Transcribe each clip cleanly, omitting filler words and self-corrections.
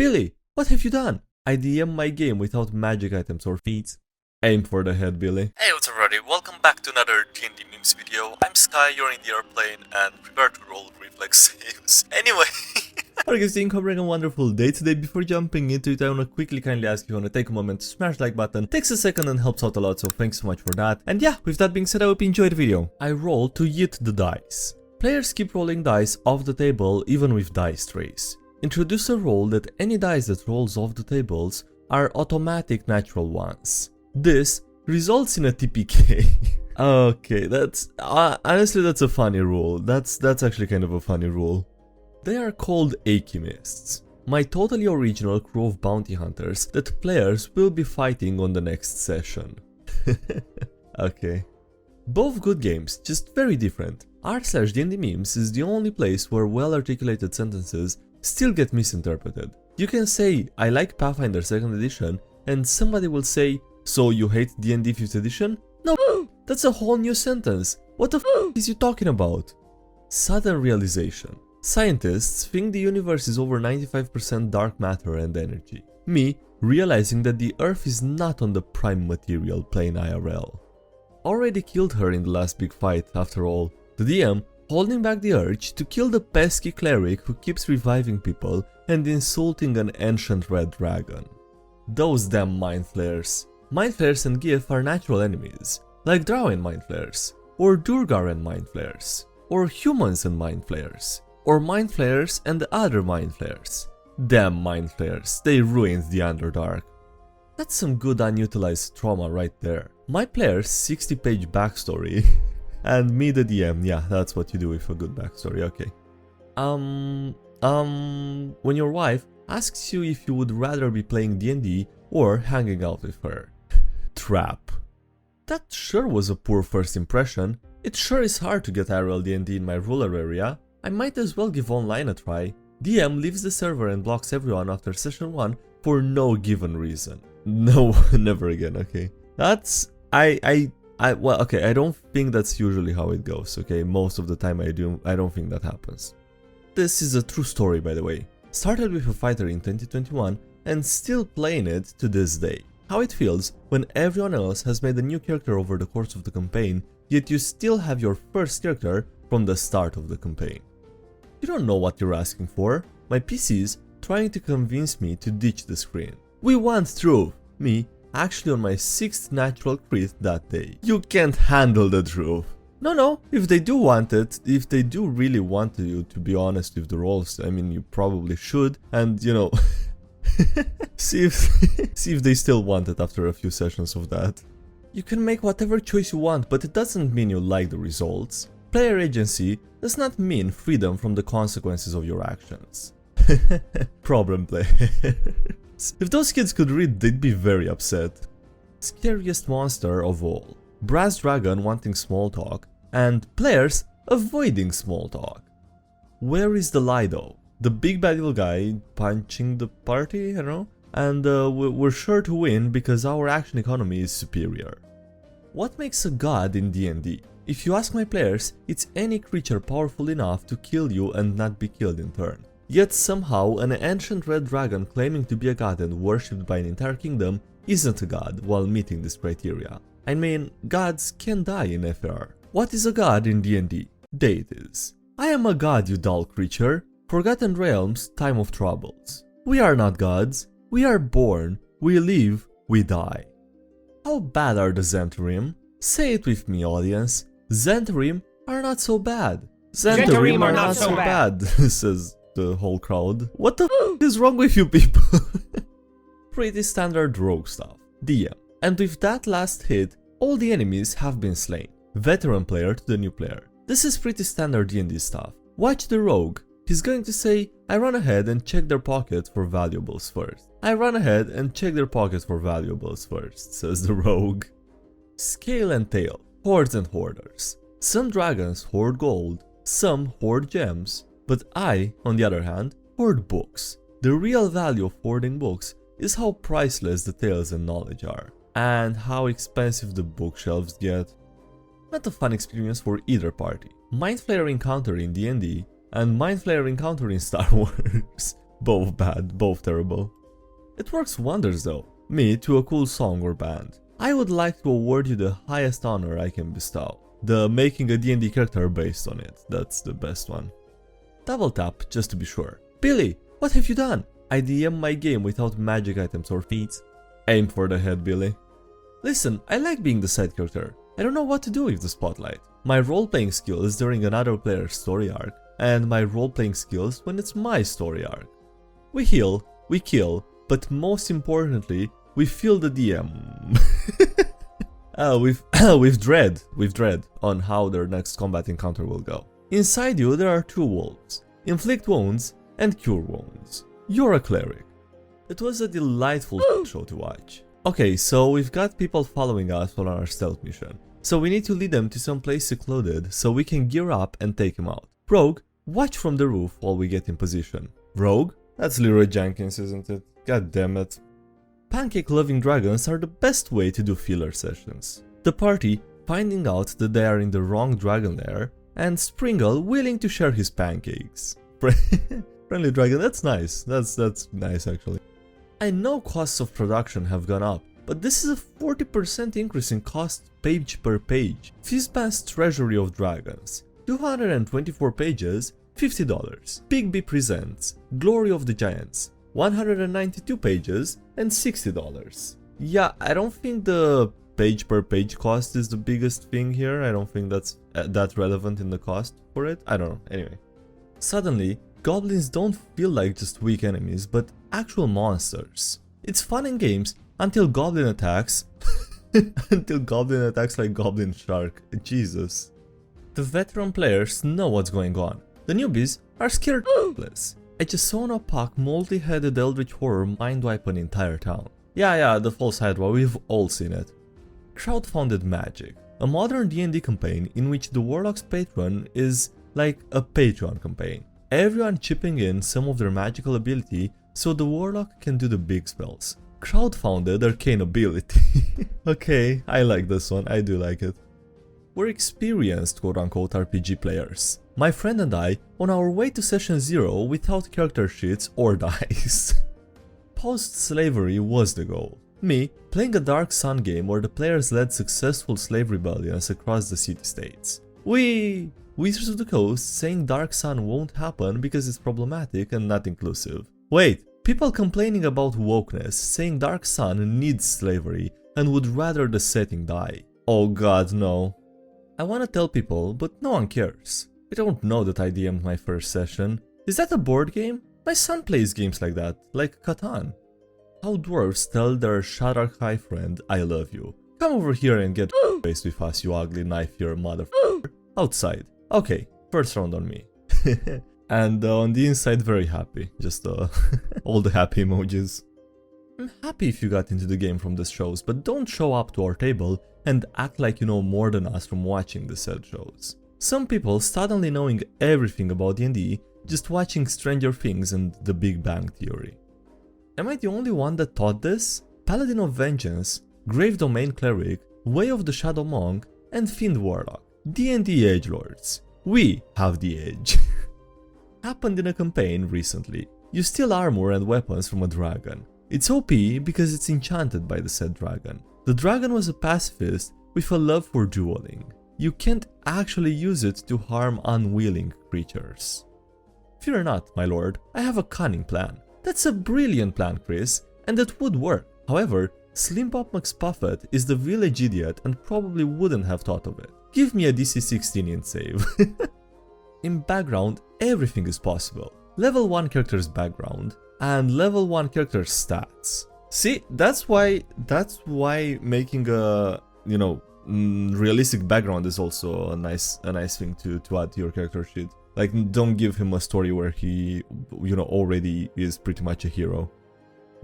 Billy, what have you done? I DM my game without magic items or feats. Aim for the head, Billy. Hey, what's up, everybody? Welcome back to another DnD memes video. I'm Sky, you're in the airplane, and prepare to roll reflex saves. Anyway. Alright guys, think having a wonderful day today. Before jumping into it, I wanna quickly kindly ask if you wanna take a moment to smash the like button. Takes a second and helps out a lot, so thanks so much for that. And yeah, with that being said, I hope you enjoyed the video. I roll to yeet the dice. Players keep rolling dice off the table even with dice trays. Introduce a rule that any dice that rolls off the tables are automatic natural ones. This results in a TPK. Okay, that's honestly that's a funny rule. That's actually kind of a funny rule. They are called alchemists, my totally original crew of bounty hunters that players will be fighting on the next session. Okay. Both good games, just very different. r/DnDMemes is the only place where well-articulated sentences still get misinterpreted. You can say, I like Pathfinder 2nd edition, and somebody will say, so you hate D&D 5th edition? No, that's a whole new sentence. What the f is you talking about? Sudden realization. Scientists think the universe is over 95% dark matter and energy. Me realizing that the Earth is not on the prime material plane IRL. Already killed her in the last big fight, after all. The DM holding back the urge to kill the pesky cleric who keeps reviving people and insulting an ancient red dragon. Those damn mind flayers. Mind flayers and GIF are natural enemies, like Drow and mind flayers, or Durgar and mind flayers, or humans and mind flayers, or mind flayers and other mind flayers. Damn mind flayers, they ruined the Underdark. That's some good unutilized trauma right there. My player's 60-page backstory and me the DM, yeah, that's what you do with a good backstory, okay. When your wife asks you if you would rather be playing D&D or hanging out with her. Trap. That sure was a poor first impression. It sure is hard to get IRL D&D in my rural area. I might as well give online a try. DM leaves the server and blocks everyone after session 1 for no given reason. No, never again, okay. That's... well, okay, I don't think that's usually how it goes, okay? Most of the time I don't think that happens. This is a true story, by the way. Started with a fighter in 2021 and still playing it to this day. How it feels when everyone else has made a new character over the course of the campaign, yet you still have your first character from the start of the campaign. You don't know what you're asking for. My PC's trying to convince me to ditch the screen. We want truth. Me, actually on my 6th natural crit that day. You can't handle the truth. No, if they do want it, if they do really want you to be honest with the rolls, I mean you probably should, and you know, see if they still want it after a few sessions of that. You can make whatever choice you want, but it doesn't mean you like the results. Player agency does not mean freedom from the consequences of your actions. Problem players. If those kids could read, they'd be very upset. Scariest monster of all. Brass dragon wanting small talk, and players avoiding small talk. Where is the lie though? The big bad evil guy punching the party, I don't know? And we're sure to win because our action economy is superior. What makes a god in D&D? If you ask my players, it's any creature powerful enough to kill you and not be killed in turn. Yet somehow an ancient red dragon claiming to be a god and worshipped by an entire kingdom isn't a god while meeting this criteria. I mean, gods can die in FR. What is a god in D&D? Deities. I am a god, you dull creature. Forgotten realms, time of troubles. We are not gods. We are born, we live, we die. How bad are the Zhentarim? Say it with me, audience. Zhentarim are not so bad. Zhentarim are not so bad, says the whole crowd. What the f is wrong with you people? Pretty standard rogue stuff. DM. And with that last hit, all the enemies have been slain. Veteran player to the new player. This is pretty standard D&D stuff. Watch the rogue. He's going to say, I run ahead and check their pockets for valuables first. I run ahead and check their pockets for valuables first, says the rogue. Scale and tail. Hordes and hoarders. Some dragons hoard gold, some hoard gems, but I, on the other hand, hoard books. The real value of hoarding books is how priceless the tales and knowledge are, and how expensive the bookshelves get. Not a fun experience for either party. Mind Flayer encounter in D&D and Mind Flayer encounter in Star Wars. Both bad, both terrible. It works wonders though. Me to a cool song or band. I would like to award you the highest honor I can bestow. The making a D&D character based on it. That's the best one. Double tap just to be sure. Billy, what have you done? I DM my game without magic items or feats. Aim for the head, Billy. Listen, I like being the side character. I don't know what to do with the spotlight. My role-playing skills during another player's story arc, and my role-playing skills when it's my story arc. We heal, we kill, but most importantly, we feel the DM. With dread on how their next combat encounter will go. Inside you there are two wolves. Inflict wounds and cure wounds. You're a cleric. It was a delightful show to watch. Okay, so we've got people following us on our stealth mission. So we need to lead them to some place secluded so we can gear up and take him out. Rogue, watch from the roof while we get in position. Rogue? That's Leroy Jenkins, isn't it? God damn it. Pancake-loving dragons are the best way to do filler sessions. The party finding out that they are in the wrong dragon lair, and Springle willing to share his pancakes. Friendly dragon, that's nice. That's nice actually. I know costs of production have gone up, but this is a 40% increase in cost page per page. Fizban's Treasury of Dragons. 224 pages, $50. Big B Presents Glory of the Giants. 192 pages and $60. Yeah, I don't think the page per page cost is the biggest thing here. I don't think that's that relevant in the cost for it. I don't know. Anyway. Suddenly, goblins don't feel like just weak enemies, but actual monsters. It's fun in games until goblin attacks. Until goblin attacks like Goblin Shark. Jesus. The veteran players know what's going on. The newbies are scared shitless. I just saw an opaque, multi-headed eldritch horror mind wipe an entire town. Yeah, the false Hydra, we've all seen it. Crowdfunded Magic. A modern D&D campaign in which the Warlock's patron is like a Patreon campaign. Everyone chipping in some of their magical ability so the Warlock can do the big spells. Crowdfunded arcane ability. Okay, I like this one, I do like it. We're experienced quote-unquote RPG players. My friend and I on our way to session 0 without character sheets or dice. Post-slavery was the goal. Me, playing a Dark Sun game where the players led successful slave rebellions across the city-states. Wizards of the Coast saying Dark Sun won't happen because it's problematic and not inclusive. Wait, people complaining about wokeness, saying Dark Sun needs slavery and would rather the setting die. Oh god, no. I wanna tell people, but no one cares. I don't know that I DM'd my first session. Is that a board game? My son plays games like that, like Catan. How dwarves tell their Shadrach High friend, I love you. Come over here and get faced with us, you ugly knife-ear motherfucker. Outside. Okay, first round on me. And on the inside, very happy. Just all the happy emojis. I'm happy if you got into the game from the shows, but don't show up to our table and act like you know more than us from watching the said shows. Some people suddenly knowing everything about D&D just watching Stranger Things and The Big Bang Theory. Am I the only one that thought this? Paladin of Vengeance, Grave Domain Cleric, Way of the Shadow Monk, and Fiend Warlock. D&D Edgelords. We have the edge. Happened in a campaign recently. You steal armor and weapons from a dragon. It's OP because it's enchanted by the said dragon. The dragon was a pacifist with a love for dueling. You can't actually use it to harm unwilling creatures. Fear not, my lord, I have a cunning plan. That's a brilliant plan, Chris, and that would work. However, Slim Pop McSpuffet is the village idiot and probably wouldn't have thought of it. Give me a DC 16 in save. In background, everything is possible. Level 1 character's background and level 1 character's stats. See, that's why making a, you know, realistic background is also a nice thing to add to your character sheet. Like, don't give him a story where he, you know, already is pretty much a hero.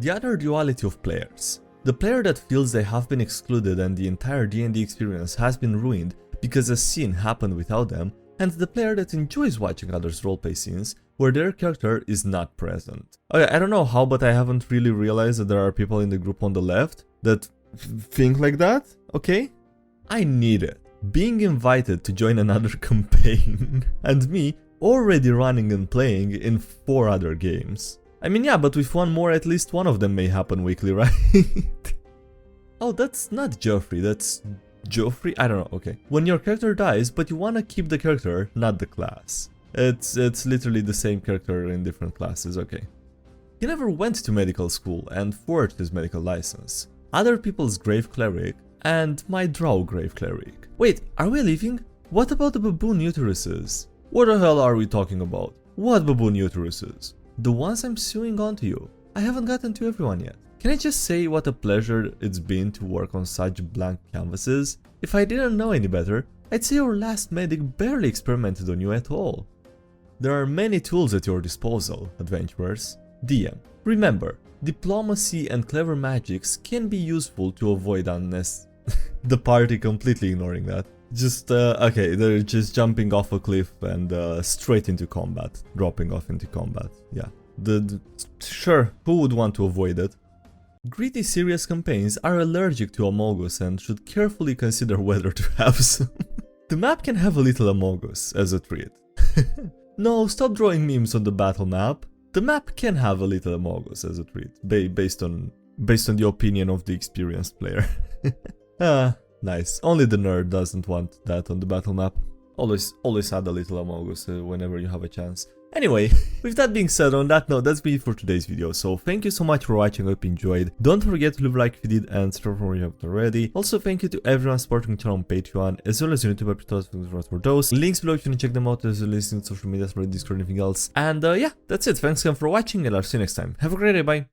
The other duality of players. The player that feels they have been excluded and the entire D&D experience has been ruined because a scene happened without them, and the player that enjoys watching others roleplay scenes where their character is not present. Okay, I don't know how, but I haven't really realized that there are people in the group on the left that think like that, okay? I need it. Being invited to join another campaign and me already running and playing in 4 other games. I mean, yeah, but with one more, at least one of them may happen weekly, right? Oh, that's not Geoffrey, that's Geoffrey? I don't know, okay. When your character dies, but you wanna keep the character, not the class. It's literally the same character in different classes, okay. He never went to medical school and forged his medical license. Other people's grave cleric and my drow grave cleric. Wait, are we leaving? What about the baboon uteruses? What the hell are we talking about? What baboon uteruses? The ones I'm sewing onto you. I haven't gotten to everyone yet. Can I just say what a pleasure it's been to work on such blank canvases? If I didn't know any better, I'd say your last medic barely experimented on you at all. There are many tools at your disposal, adventurers. DM. Remember, diplomacy and clever magics can be useful to avoid unnecessary... The party completely ignoring that. Just, okay, they're just jumping off a cliff and straight into combat. Dropping off into combat, yeah. Sure, who would want to avoid it? Greedy serious campaigns are allergic to Amogus and should carefully consider whether to have some. The map can have a little Amogus as a treat. No, stop drawing memes on the battle map. The map can have a little Amogus as a treat, based on the opinion of the experienced player. Ah, nice. Only the nerd doesn't want that on the battle map. Always add a little Amogus whenever you have a chance. Anyway, with that being said, on that note, that's it for today's video. So thank you so much for watching, I hope you enjoyed. Don't forget to leave a like if you did and subscribe if you haven't already. Also, thank you to everyone supporting the channel on Patreon, as well as your YouTube episodes for those. Links below if you want to check them out, as well as in social media, Discord, anything else. And yeah, that's it. Thanks again for watching, and I'll see you next time. Have a great day, bye.